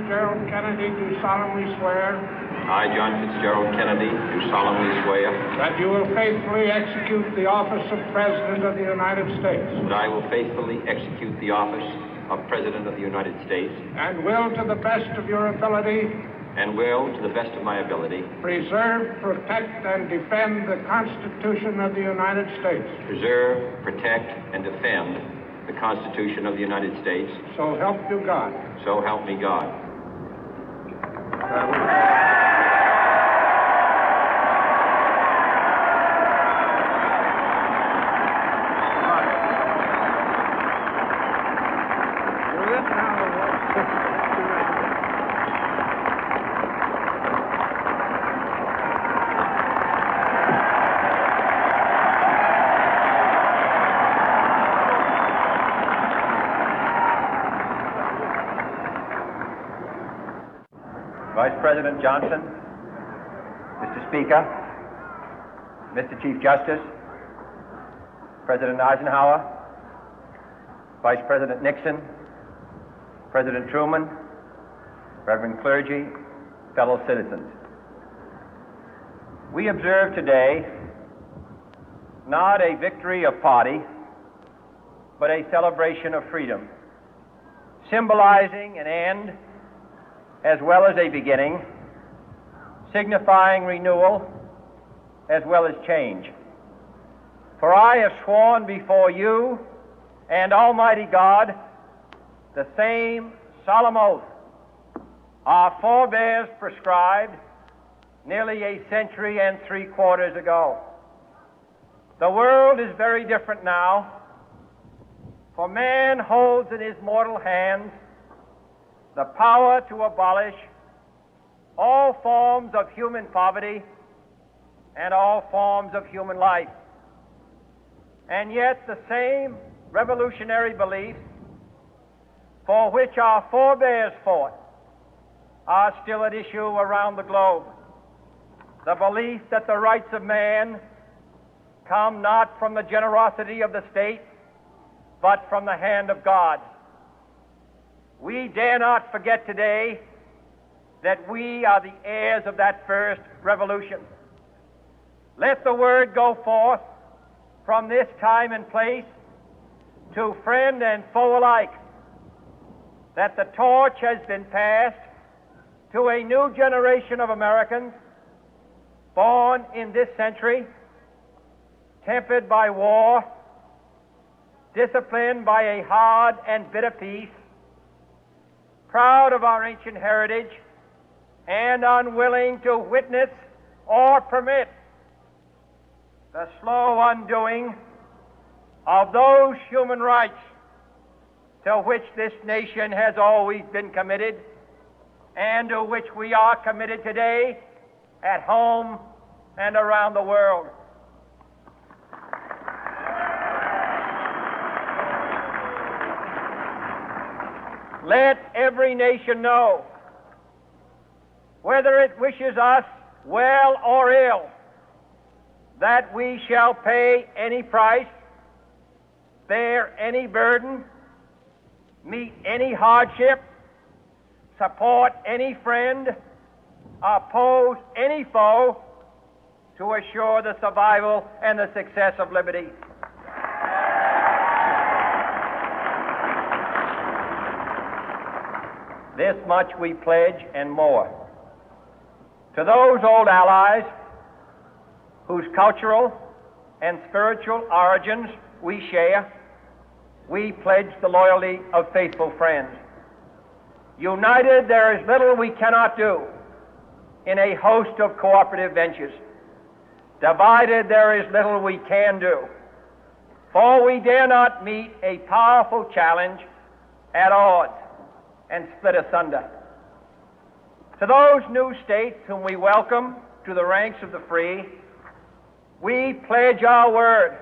Fitzgerald Kennedy, do solemnly swear I, John Fitzgerald Kennedy, do solemnly swear that you will faithfully execute the office of President of the United States that I will faithfully execute the office of President of the United States and will, to the best of your ability, and will, to the best of my ability, preserve, protect, and defend the Constitution of the United States. preserve, protect, and defend the Constitution of the United States. So help you God. So help me God. Vice President Johnson, Mr. Speaker, Mr. Chief Justice, President Eisenhower, Vice President Nixon, President Truman, Reverend clergy, fellow citizens. We observe today not a victory of party, but a celebration of freedom, symbolizing an end as well as a beginning, signifying renewal as well as change. For I have sworn before you and Almighty God the same solemn oath our forebears prescribed nearly a century and 3/4 ago. The world is very different now, for man holds in his mortal hands the power to abolish all forms of human poverty and all forms of human life. And yet the same revolutionary beliefs for which our forebears fought are still at issue around the globe. The belief that the rights of man come not from the generosity of the state, but from the hand of God. We dare not forget today that we are the heirs of that first revolution. Let the word go forth from this time and place to friend and foe alike that the torch has been passed to a new generation of Americans born in this century, tempered by war, disciplined by a hard and bitter peace, proud of our ancient heritage, and unwilling to witness or permit the slow undoing of those human rights to which this nation has always been committed and to which we are committed today at home and around the world. Let every nation know, whether it wishes us well or ill, that we shall pay any price, bear any burden, meet any hardship, support any friend, oppose any foe to assure the survival and the success of liberty. This much we pledge and more. To those old allies whose cultural and spiritual origins we share, we pledge the loyalty of faithful friends. United, there is little we cannot do in a host of cooperative ventures. Divided, there is little we can do, for we dare not meet a powerful challenge at odds and split asunder. To those new states whom we welcome to the ranks of the free, we pledge our word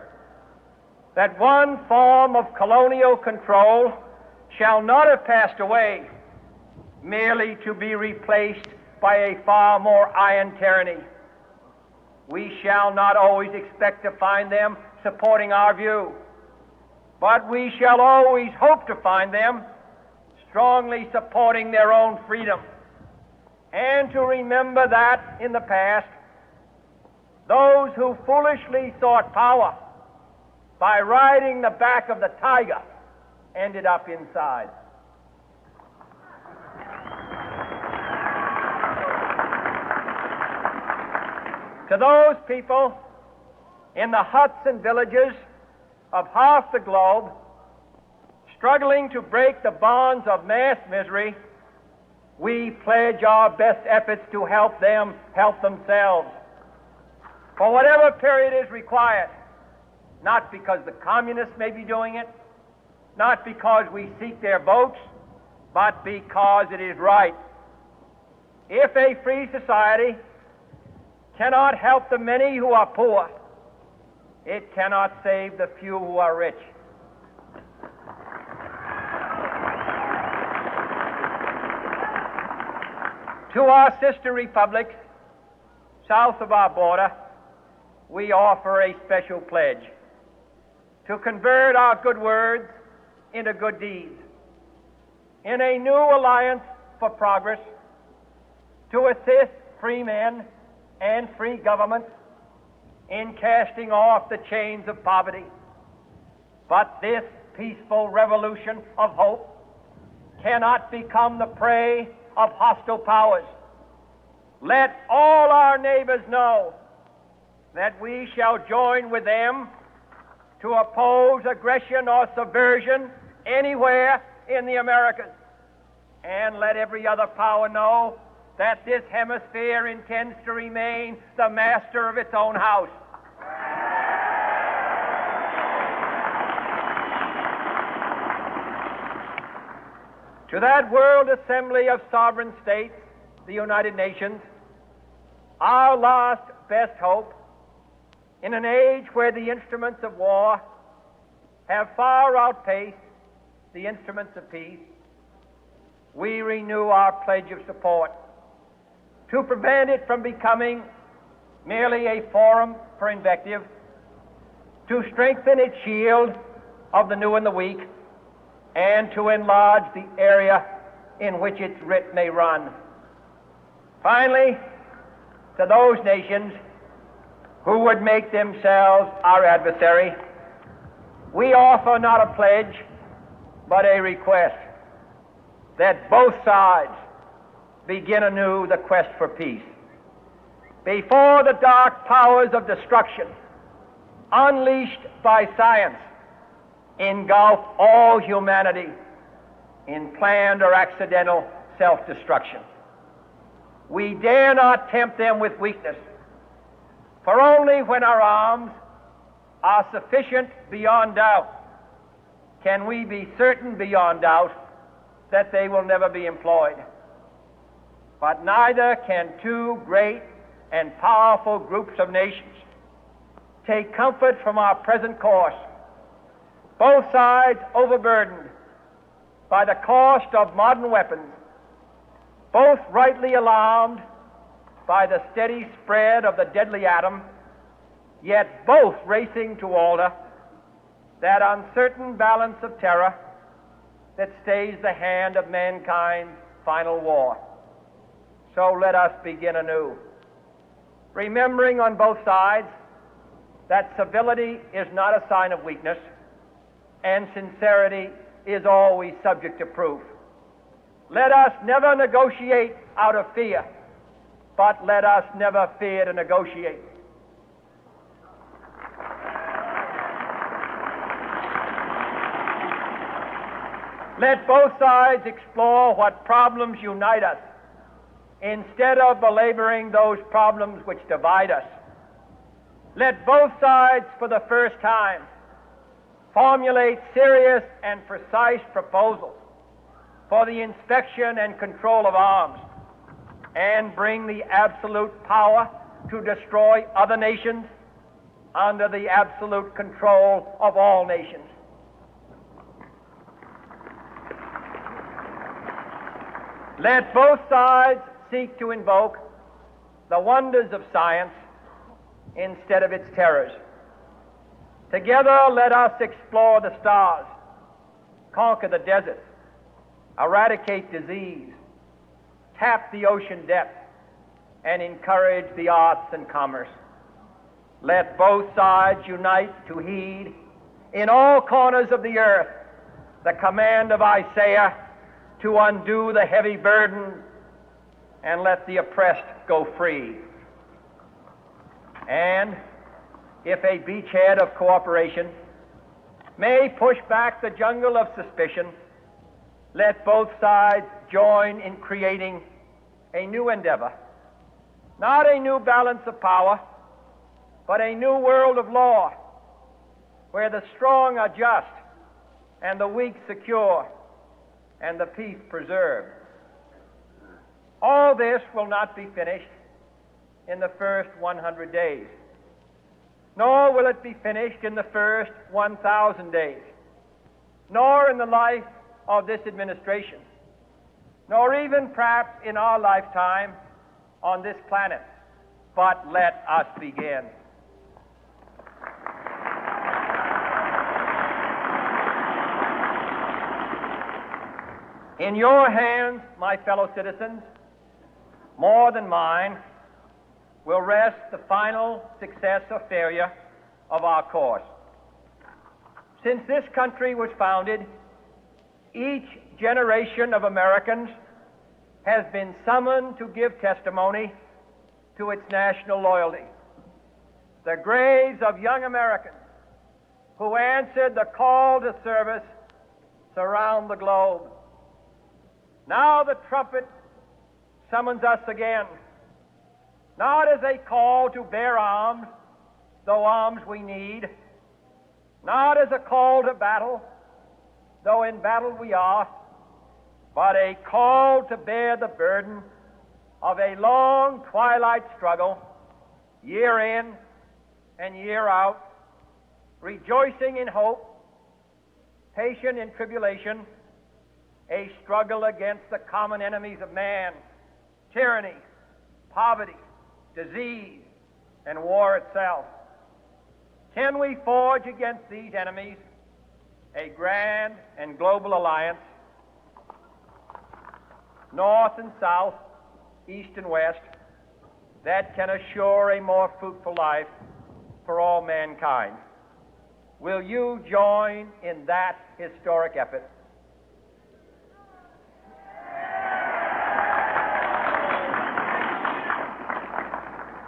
that one form of colonial control shall not have passed away, merely to be replaced by a far more iron tyranny. We shall not always expect to find them supporting our view, but we shall always hope to find them strongly supporting their own freedom, and to remember that in the past, those who foolishly sought power by riding the back of the tiger ended up inside. To those people in the huts and villages of half the globe struggling to break the bonds of mass misery, we pledge our best efforts to help them help themselves for whatever period is required, not because the communists may be doing it, not because we seek their votes, but because it is right. If a free society cannot help the many who are poor, it cannot save the few who are rich. To our sister republics south of our border, we offer a special pledge to convert our good words into good deeds, in a new alliance for progress, to assist free men and free governments in casting off the chains of poverty. But this peaceful revolution of hope cannot become the prey of hostile powers. Let all our neighbors know that we shall join with them to oppose aggression or subversion anywhere in the Americas. And let every other power know that this hemisphere intends to remain the master of its own house. To that World Assembly of Sovereign States, the United Nations, our last best hope, in an age where the instruments of war have far outpaced the instruments of peace, we renew our pledge of support to prevent it from becoming merely a forum for invective, to strengthen its shield of the new and the weak, and to enlarge the area in which its writ may run. Finally, to those nations who would make themselves our adversary, we offer not a pledge, but a request that both sides begin anew the quest for peace. Before the dark powers of destruction, unleashed by science, engulf all humanity in planned or accidental self-destruction, we dare not tempt them with weakness, for only when our arms are sufficient beyond doubt can we be certain beyond doubt that they will never be employed. But neither can two great and powerful groups of nations take comfort from our present course, both sides overburdened by the cost of modern weapons, both rightly alarmed by the steady spread of the deadly atom, yet both racing to alter that uncertain balance of terror that stays the hand of mankind's final war. So let us begin anew, remembering on both sides that civility is not a sign of weakness, and sincerity is always subject to proof. Let us never negotiate out of fear, but let us never fear to negotiate. Let both sides explore what problems unite us, instead of belaboring those problems which divide us. Let both sides, for the first time, formulate serious and precise proposals for the inspection and control of arms, and bring the absolute power to destroy other nations under the absolute control of all nations. Let both sides seek to invoke the wonders of science instead of its terrors. Together, let us explore the stars, conquer the deserts, eradicate disease, tap the ocean depth, and encourage the arts and commerce. Let both sides unite to heed in all corners of the earth the command of Isaiah to undo the heavy burden and let the oppressed go free. And if a beachhead of cooperation may push back the jungle of suspicion, let both sides join in creating a new endeavor, not a new balance of power, but a new world of law, where the strong are just and the weak secure and the peace preserved. All this will not be finished in the first 100 days, nor will it be finished in the first 1,000 days, nor in the life of this administration, nor even perhaps in our lifetime on this planet. But let us begin. In your hands, my fellow citizens, more than mine, will rest the final success or failure of our course. Since this country was founded, each generation of Americans has been summoned to give testimony to its national loyalty. The graves of young Americans who answered the call to service surround the globe. Now the trumpet summons us again, not as a call to bear arms, though arms we need, not as a call to battle, though in battle we are, but a call to bear the burden of a long twilight struggle, year in and year out, rejoicing in hope, patient in tribulation, a struggle against the common enemies of man, tyranny, poverty, disease, and war itself. Can we forge against these enemies a grand and global alliance, north and south, east and west, that can assure a more fruitful life for all mankind? Will you join in that historic effort?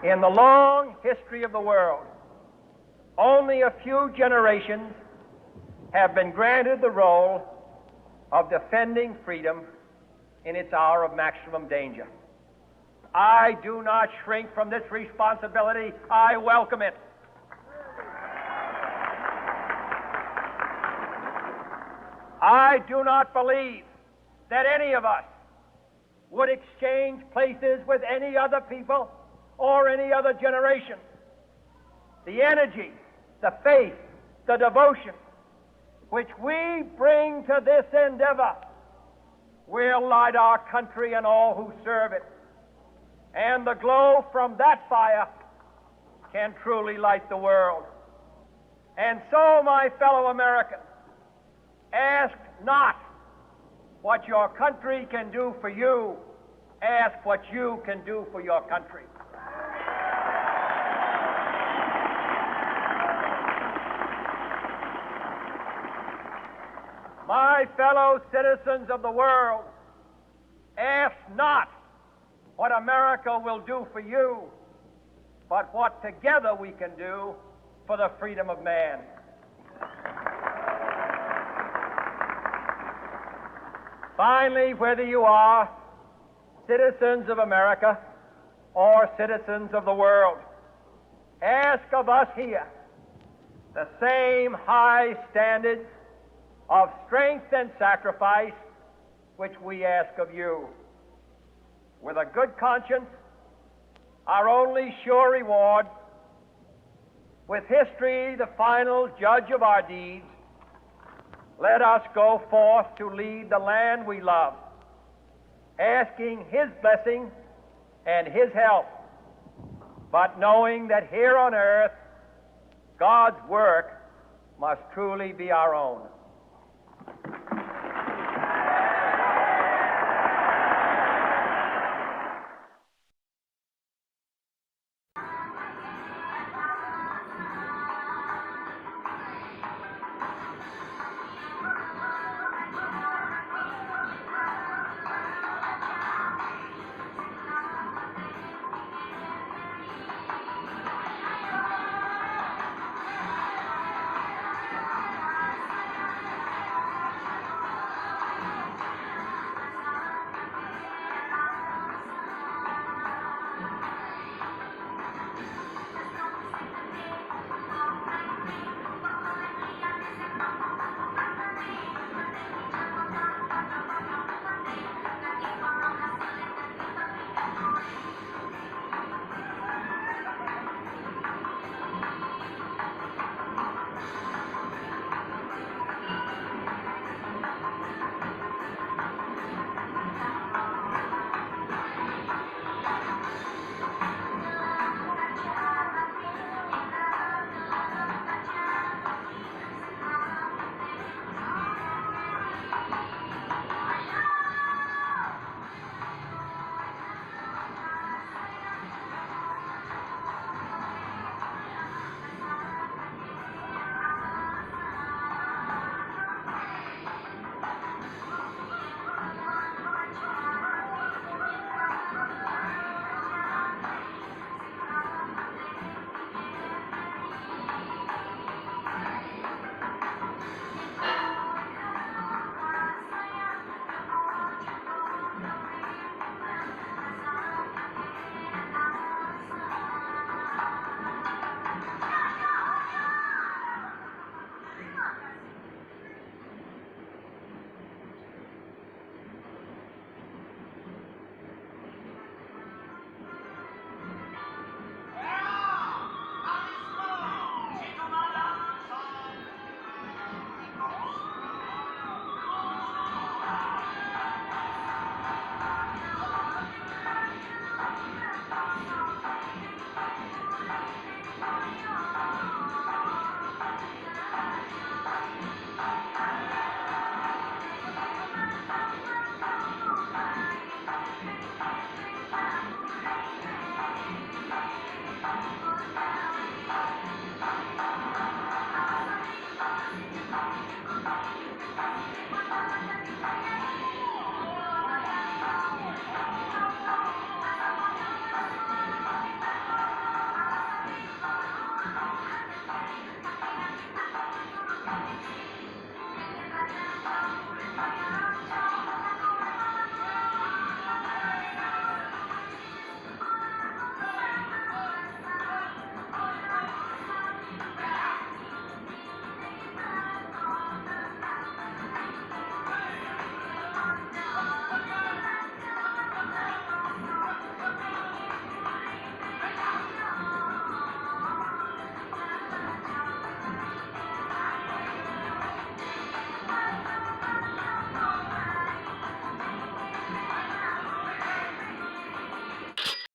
In the long history of the world, only a few generations have been granted the role of defending freedom in its hour of maximum danger. I do not shrink from this responsibility. I welcome it. I do not believe that any of us would exchange places with any other people or any other generation. The energy, the faith, the devotion which we bring to this endeavor will light our country and all who serve it. And the glow from that fire can truly light the world. And so, my fellow Americans, ask not what your country can do for you, ask what you can do for your country. My fellow citizens of the world, ask not what America will do for you, but what together we can do for the freedom of man. Finally, whether you are citizens of America or citizens of the world, ask of us here the same high standards of strength and sacrifice which we ask of you. With a good conscience, our only sure reward, with history the final judge of our deeds, let us go forth to lead the land we love, asking His blessing and His help, but knowing that here on earth, God's work must truly be our own.